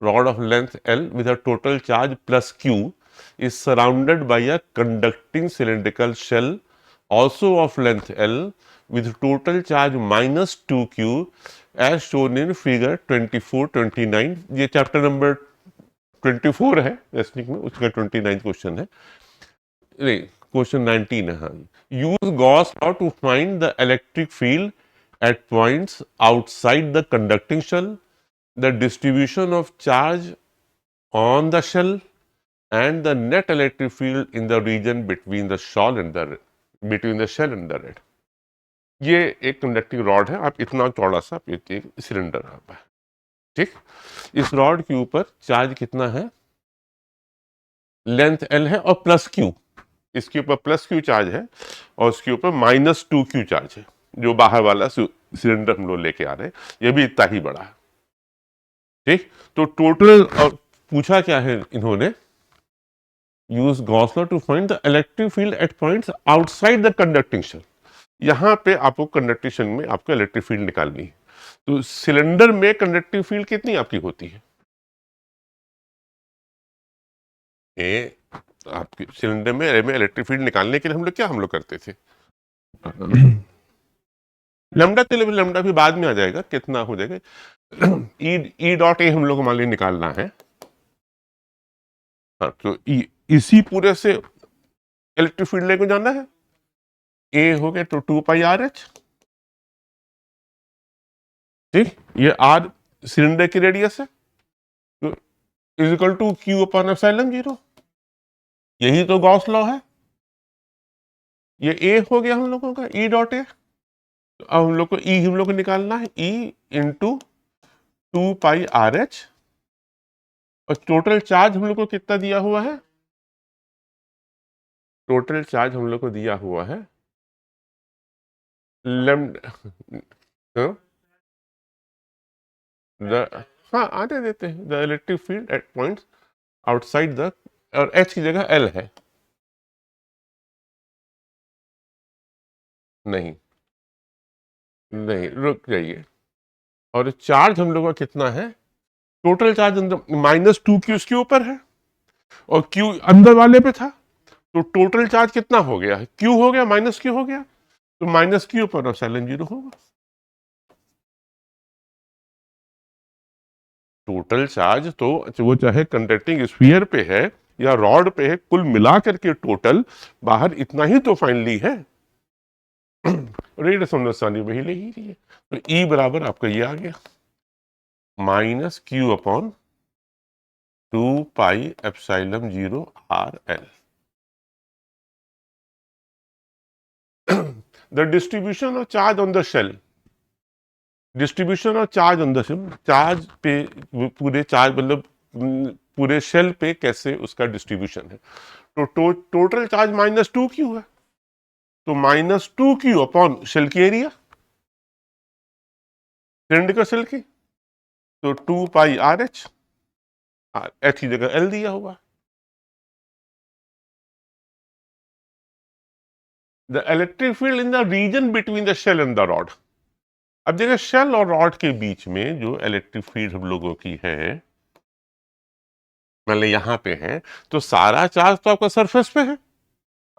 rod of length L with a total charge plus Q is surrounded by a conducting cylindrical shell also of length L with total charge minus 2Q as shown in figure 24-29। ये chapter number 24 है rationing में, उसका 29 question है, नहीं question 19 है। हाँ, use Gauss law to find the electric field at points outside the conducting shell, the distribution of charge on the shell and the net electric field in the region between the shell and the rod. ये एक conducting rod है, आप इतना चौड़ा सा एक cylinder है, ठीक। इस रॉड के ऊपर चार्ज कितना है, लेंथ L है और प्लस Q, इसके ऊपर प्लस Q चार्ज है और उसके ऊपर -2Q चार्ज है, जो बाहर वाला सिलेंडर हम लोग लेके आ रहे हैं, ये भी इतना ही बड़ा है, ठीक। तो टोटल, और पूछा क्या है इन्होंने, use Gauss law to find the electric field at points outside the conducting shell. यहाँ पे आपको कंडक्टिंग में आपको इलेक्ट्रिक फील्ड निकालनी है, तो सिलेंडर में कंडक्टिंग फील्ड कितनी आपकी होती है, ये आपके सिलेंडर में इलेक्ट्रिक फील्ड निकालने के लिए हम लोग करते थे, लैम्डा के लिए लैम्डा भी बाद में आ जाएगा, कितना हो जाएगा, ई डॉट ए हम लोग को मान लीजिए निकालना है। हाँ, तो इसी पूरे से इलेक्ट्रिक फील्ड लेके जाना है, ए हो गया तो 2πRH, ठीक। ये आर सिलेंडर की रेडियस है, तो इज इक्वल टू Q/ε0, यही तो गॉस लॉ है। ये ए हो गया हम लोगों का, ई डॉट ए, अब हम लोग को ई हम लोग को निकालना है, ई इंटू 2πRH, और टोटल चार्ज हम लोग को कितना दिया हुआ है, टोटल चार्ज हम लोग को दिया हुआ है लैम्डा, हाँ आने देते हैं, the electric field at points outside the, और एच की जगह एल है, नहीं नहीं रुक जाइए, और चार्ज हम लोग का कितना है, टोटल चार्ज अंदर -2Q उसके ऊपर है और Q अंदर वाले पे था, तो टोटल चार्ज कितना हो गया है, Q हो गया -Q हो गया, तो -Q/ε0 होगा। टोटल चार्ज तो वो चाहे कंडक्टिंग स्फीयर पे है या रॉड पे है, कुल मिला करके टोटल बाहर इतना ही तो फाइनली है, रेड समझानी वही ले ही रही है, तो E बराबर आपका ये आ गया -Q/2πε0RL। The distribution of charge on the shell, distribution of charge on the shell, charge पे पूरे चार्ज मतलब पूरे शेल पे कैसे उसका डिस्ट्रीब्यूशन है। तो टोटल चार्ज -2q है, तो -2q अपॉन शेल की एरिया, सिलेंडर शेल की, तो 2πRH, h की जगह L दिया हुआ। The electric field in the region between the shell and the rod. अब देखिए शेल और रॉड के बीच में जो इलेक्ट्रिक फील्ड हम लोगों की है, मतलब यहां पे है, तो सारा चार्ज तो आपका सरफेस पे है,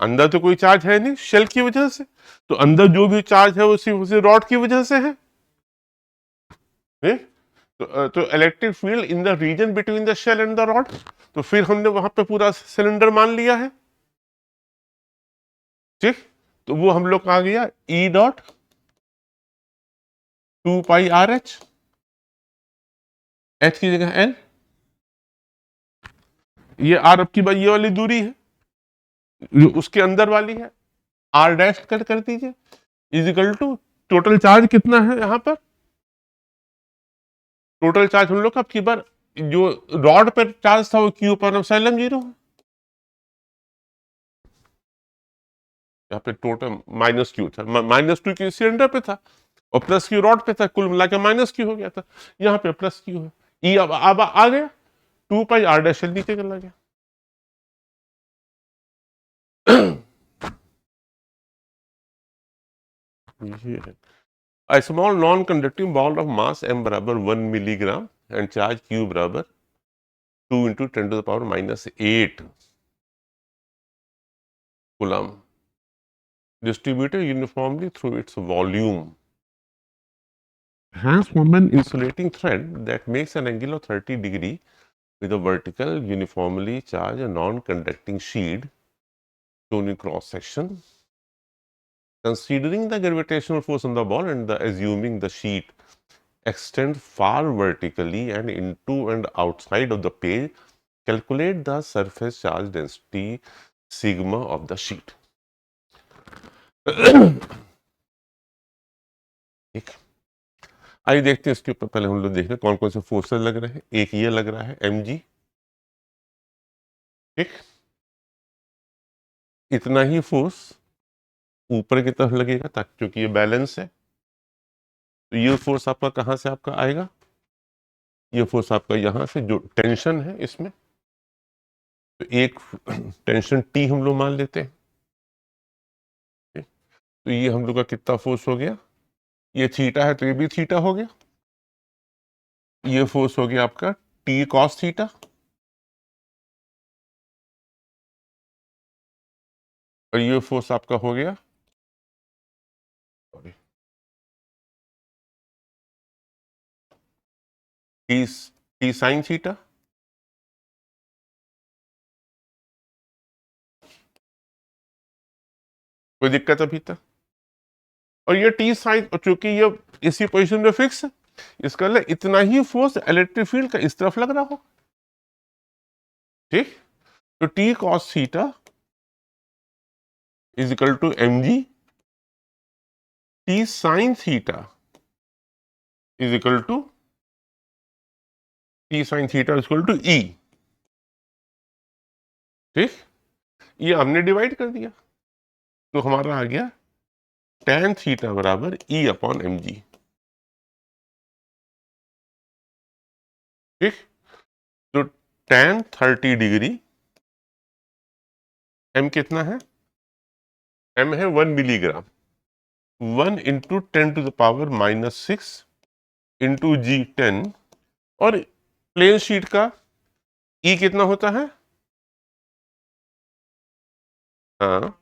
अंदर तो कोई चार्ज है नहीं शेल की वजह से, तो अंदर जो भी चार्ज है उसी रॉड की वजह से है। तो electric field in the region between the shell and the rod, तो फिर हमने वहां पे पूरा सिलेंडर मान लिया है, ठीक। तो वो हम लोग का आ गया E.2πRH, H की जगह L, ये R अब की बात ये वाली दूरी है जो उसके अंदर वाली है, R डैश कर दीजिए, इजिकल टू टोटल चार्ज कितना है यहां पर, टोटल चार्ज हम लोग का अब की बार जो रॉड पर चार्ज था वो Q/0 है, यहाँ पे टोटल -Q था, -2Q सिलेंडर पे था और +Q रॉड पे था, कुल मिला के -Q हो गया था, यहाँ पे +Q है। ई अब आ गया 2πR डैश नीचे चला गया। ये है a small non-conducting ball of mass m बराबर 1 मिलीग्राम and charge q बराबर 2 into 10 to the power -8 coulomb distributed uniformly through its volume has formed an insulating thread that makes an angle of 30 degree with a vertical uniformly charged non-conducting sheet shown in cross section. Considering the gravitational force on the ball and assuming the sheet extends far vertically and into and outside of the page, calculate the surface charge density sigma of the sheet. ठीक, आइए देखते हैं इसके ऊपर, पहले हम लोग देख रहे हैं कौन कौन से फोर्सेस लग रहे हैं। एक ये लग रहा है mg, ठीक, इतना ही फोर्स ऊपर की तरफ लगेगा ताकि, क्योंकि ये बैलेंस है, तो ये फोर्स आपका कहां से आपका आएगा, ये फोर्स आपका यहां से, जो टेंशन है इसमें, तो एक टेंशन T हम लोग मान लेते हैं, तो ये हम लोग का कितना फोर्स हो गया, ये थीटा है तो ये भी थीटा हो गया, ये फोर्स हो गया आपका T cos थीटा, और ये फोर्स आपका हो गया T sin थीटा, कोई दिक्कत अभी तक, और ये T sin, चूंकि ये इसी पोजीशन में फिक्स है, इसका मतलब इतना ही फोर्स इलेक्ट्रिक फील्ड का इस तरफ लग रहा हो, ठीक। तो T cos theta is equal to mg, T sin theta is equal to T sin theta is equal to E, ठीक। ये हमने डिवाइड कर दिया, तो हमारा आ गया tan थीटा बराबर E अपॉन mg, ठीक। तो tan 30 डिग्री, m कितना है, m है 1 milligram, 1 into 10 to the power -6 into g 10, और प्लेन शीट का E कितना होता है, हाँ,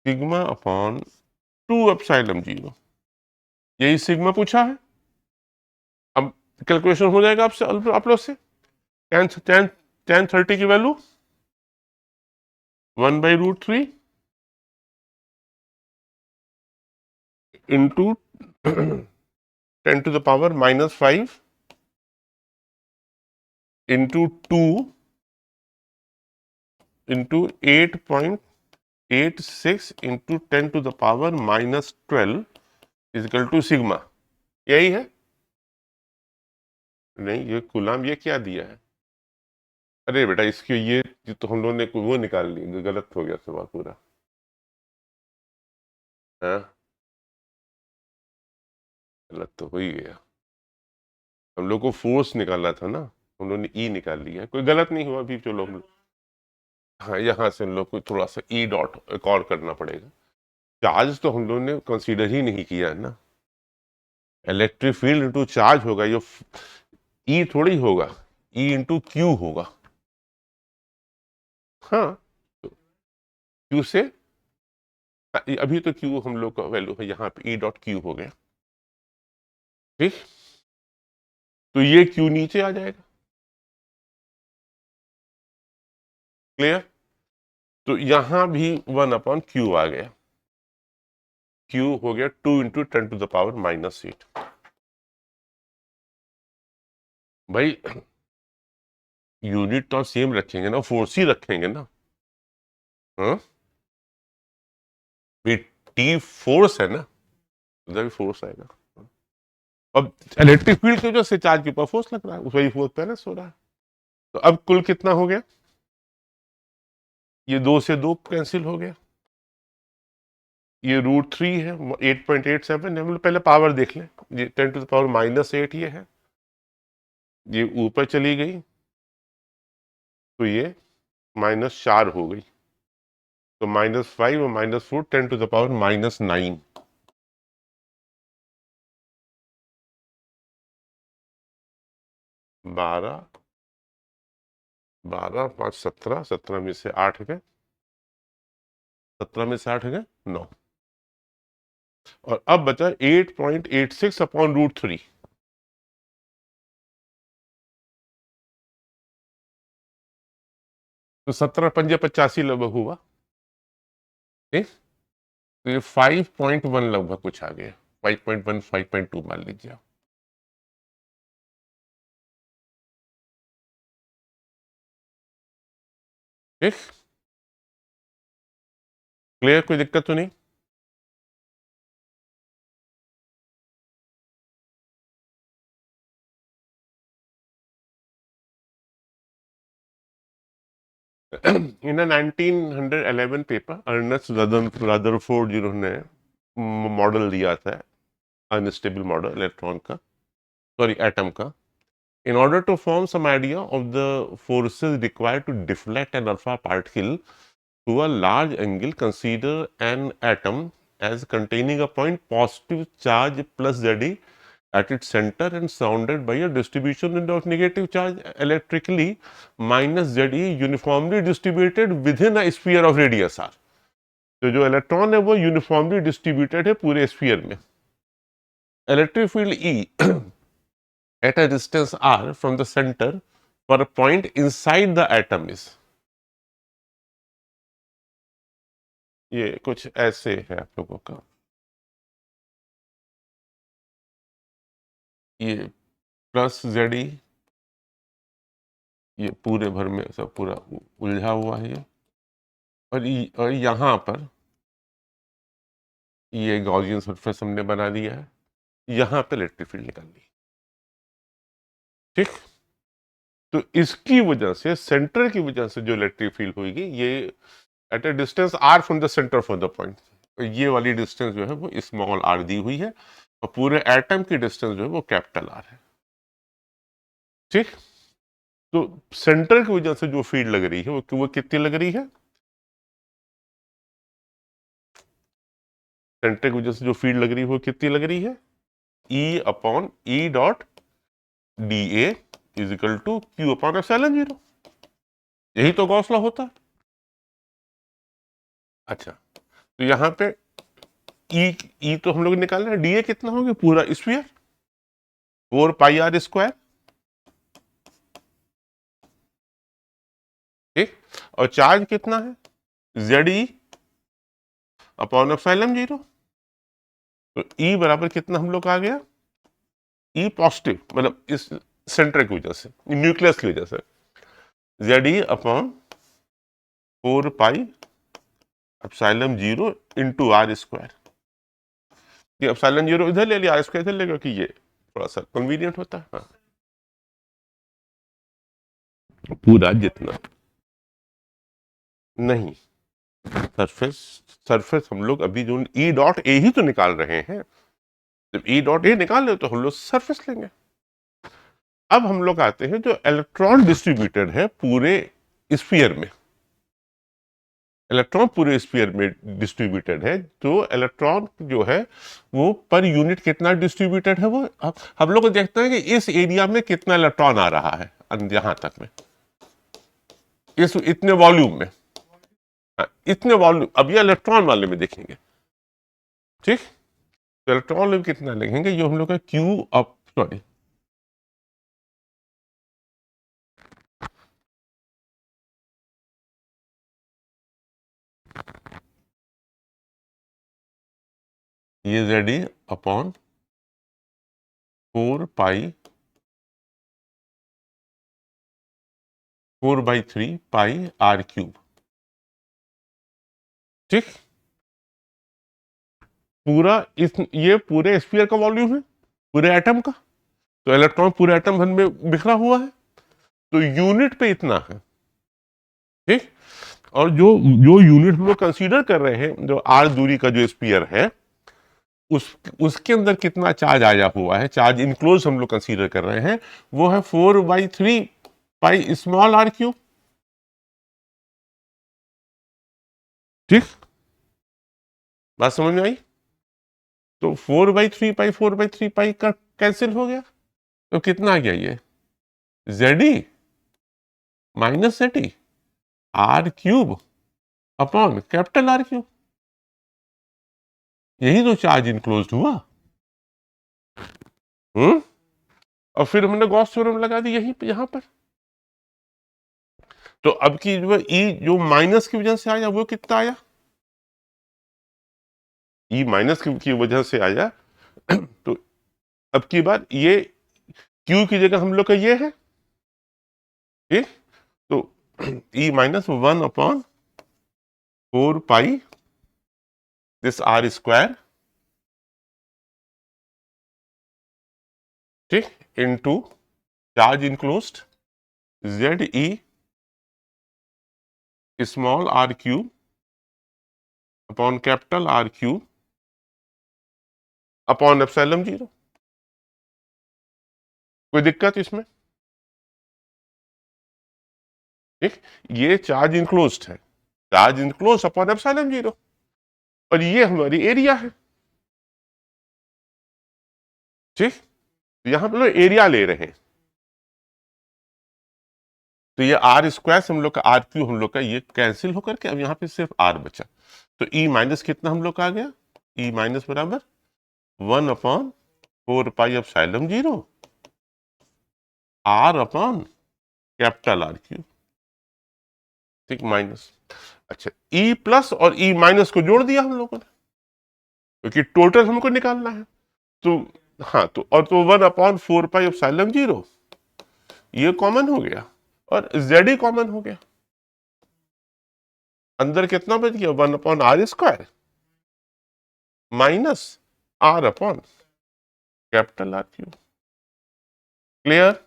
सिग्मा अपॉन 2 एप्सिलॉन 0, यही सिग्मा पूछा है। अब कैलकुलेशन हो जाएगा आपसे, आप लोग से, tan 30 की value 1/√3 into 10 to the power -5 into 2 into 8.86 into 10 to the power -12 equal to sigma, यही है। नहीं, ये कूलाम ये क्या दिया है? अरे बेटा, इसके ये तो हम लोगों ने वो निकाल ली, गलत हो गया सवाल पूरा। हाँ, गलत तो हो ही गया। हम लोग को फोर्स निकालना था ना, हम लोग ने ई निकाल लिया। कोई गलत नहीं हुआ अभी, चलो हम। हाँ, यहाँ से हम लोग को थोड़ा सा ई डॉट एक और करना पड़ेगा। चार्ज तो हम लोग ने कंसीडर ही नहीं किया है ना। इलेक्ट्रिक फील्ड इंटू चार्ज होगा, ये ई थोड़ी होगा, ई इंटू क्यू होगा। हाँ, तो क्यू से अभी तो क्यू हम लोग का वैल्यू है यहाँ पे, ई डॉट क्यू हो गया। ठीक, तो ये क्यू नीचे आ जाएगा। क्लियर? तो यहां भी 1/क्यू आ गया। क्यू हो गया 2 × 10⁻⁻8। भाई, यूनिट तो सेम रखेंगे ना, फोर्स ही रखेंगे ना। हाँ, टी फोर्स है ना, उधर भी फोर्स आएगा। अब इलेक्ट्रिक फील्ड की वजह से चार्ज के ऊपर फोर्स लग रहा है, वही फोर्स बैलेंस हो रहा है। तो अब कुल कितना हो गया? ये 2 से 2 कैंसिल हो गया। ये √3 है, 8.87 है। हम लोग पहले पावर देख लें। ये 10⁻⁻8 ये है, ये ऊपर चली गई तो ये -4 हो गई। तो -5 और -4, 10⁻⁻9। 12, 12, 5, 17, 17 में से 8 गए, 17 में से 8 गए 9। और अब बचा 8.86/√3। तो 17×5 = 85 लगभग हुआ। ठीक, तो ये 5.1 लगभग कुछ आ गया। 5.1, 5.2 मान लीजिए आप। ठीक, क्लियर? कोई दिक्कत तो नहीं? इन 1911 पेपर, अर्नेस्ट रदरफोर्ड जिन्होंने मॉडल दिया था, अनस्टेबल मॉडल इलेक्ट्रॉन का, सॉरी एटम का, in order to form some idea of the forces required to deflect an alpha particle to a large angle, consider an atom as containing a point positive charge plus Ze at its center and surrounded by a distribution of negative charge electrically minus Ze uniformly distributed within a sphere of radius r। तो जो electron है वो uniformly distributed है पूरे sphere में। Electric field E at a distance r from the center for a point inside the atom is, ये कुछ ऐसे है आप लोगों का। ये प्लस Ze, ये पूरे भर में सब पूरा उलझा हुआ है ये। और यहाँ पर ये गॉसियन सरफेस हमने बना दिया है, यहाँ पे इलेक्ट्रिक फील्ड निकाल ली। ठीक, तो इसकी वजह से, सेंटर की वजह से जो इलेक्ट्रिक फील्ड होगी, ये at a distance r from the centre for the point, ये वाली डिस्टेंस जो है वो स्मॉल r दी हुई है, और पूरे एटम की डिस्टेंस जो है वो कैपिटल R है। ठीक, तो सेंटर की वजह से जो फील्ड लग रही है वो कितनी लग रही है? सेंटर की वजह से जो फील्ड लग रही है वो कितनी लग रही है? E/E.dA = Q/ε0। यही तो गॉस लॉ होता है। अच्छा, तो यहां पे ई तो हम लोग निकालना है, डीए कितना हो गया पूरा स्फीयर? 4πr²। ठीक, और चार्ज कितना है? Ze/ε0। तो ई बराबर कितना हम लोग का आ गया? ई पॉजिटिव, मतलब इस सेंटर की वजह से, न्यूक्लियस की वजह से, Ze/4πε0 इंटू r²। ये ε0 इधर ले लिया, r² इधर ले गया, कि ये थोड़ा सा कन्वीनियंट होता है। हाँ, पूरा जितना नहीं, सरफेस सरफेस हम लोग अभी जो ई डॉट ए ही तो निकाल रहे हैं। जब ई डॉट ए निकाल रहे तो हम लोग सरफेस लेंगे। अब हम लोग आते हैं जो इलेक्ट्रॉन डिस्ट्रीब्यूटेड है पूरे स्फीयर में, इलेक्ट्रॉन पूरे स्फीयर में डिस्ट्रीब्यूटेड है, तो इलेक्ट्रॉन जो है वो पर यूनिट कितना डिस्ट्रीब्यूटेड है, वो हम लोग देखते हैं कि इस एरिया में कितना इलेक्ट्रॉन आ रहा है, यहां तक में इस इतने वॉल्यूम में, इतने वॉल्यूम। अब ये इलेक्ट्रॉन वाले में देखेंगे, ठीक। तो इलेक्ट्रॉन में कितना लिखेंगे, ये हम लोग का क्यू अप, सॉरी ये Z E upon 4/3 pi R cube, ठीक। पूरा ये पूरे स्फीयर का वॉल्यूम है, पूरे एटम का। तो इलेक्ट्रॉन पूरे एटम भर में बिखरा हुआ है, तो यूनिट पे इतना है, ठीक। और जो जो यूनिट हम लोग कंसीडर कर रहे हैं, जो आर दूरी का जो स्फीयर है, उसके अंदर कितना चार्ज आया हुआ है, चार्ज इनक्लोज हम लोग कंसीडर कर रहे हैं, वो है 4/3 पाई स्मॉल आर क्यूब, ठीक। बात समझ में आई? तो 4/3 पाई 4/3 पाई का कैंसिल हो गया, तो कितना आ गया ये Z E minus Z E R cube upon capital R cube. यही तो चार्ज इनक्लोज हुआ। और फिर हमने गॉस थ्योरम लगा दी यहीं पे, यहां पर। तो अब की जो ई जो माइनस की वजह से आया वो कितना आया, ई माइनस की वजह से आया। तो अब की बार ये क्यू की जगह हम लोग का ये है, ठीक। तो E minus 1/4 pi this R square, ठीक, into charge enclosed Z E small R cube upon capital R cube upon epsilon 0। कोई दिक्कत इसमें? ठीक, ये चार्ज इनक्लोज्ड है, चार्ज इनक्लोज अपॉन एप्सिलॉन 0, और ये हमारी एरिया है, ठीक। तो यहां पर लोग एरिया ले रहे हैं, तो ये आर स्क्वायर से हम लोग का आर क्यू हम लोग का ये कैंसिल होकर के अब यहां पे सिर्फ आर बचा। तो ई माइनस कितना हम लोग का आ गया, ई माइनस बराबर 1/4 pi epsilon 0 R upon capital R Q, ठीक, माइनस। अच्छा, ई प्लस और ई माइनस को जोड़ दिया हम लोगों ने, क्योंकि टोटल हमको निकालना है। तो हाँ, तो और तो 1/4 पाई एप्सिलॉन 0 ये कॉमन हो गया, और जेड ही कॉमन हो गया। अंदर कितना बच गया, 1/r square minus R upon capital R cube. Clear?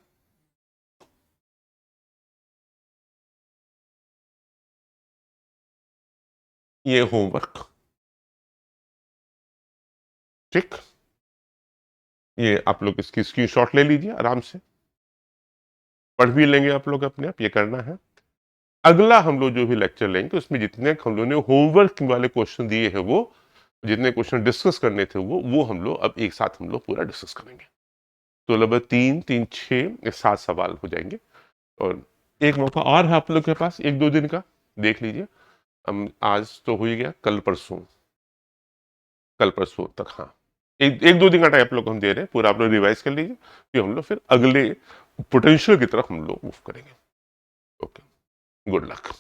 ये होमवर्क, ठीक। ये आप लोग इसकी स्क्रीनशॉट ले लीजिए, आराम से पढ़ भी लेंगे आप लोग अपने आप, ये करना है। अगला हम लोग जो भी लेक्चर लेंगे उसमें जितने हम लोगों ने होमवर्क वाले क्वेश्चन दिए हैं, वो जितने क्वेश्चन डिस्कस करने थे वो हम लोग अब एक साथ हम लोग पूरा डिस्कस करेंगे। तो लगभग 3, 3, 6 7 सवाल हो जाएंगे, और एक मौका और है आप लोग के पास 1-2 दिन का, देख लीजिए। हम आज तो हो ही गया, कल परसों तक, हाँ, 1-2 दिन का टाइम आप लोग हम दे रहे हैं, पूरा आप लोग रिवाइज कर लीजिए, फिर हम लोग फिर अगले पोटेंशियल की तरफ हम लोग मूव करेंगे। Okay, good luck.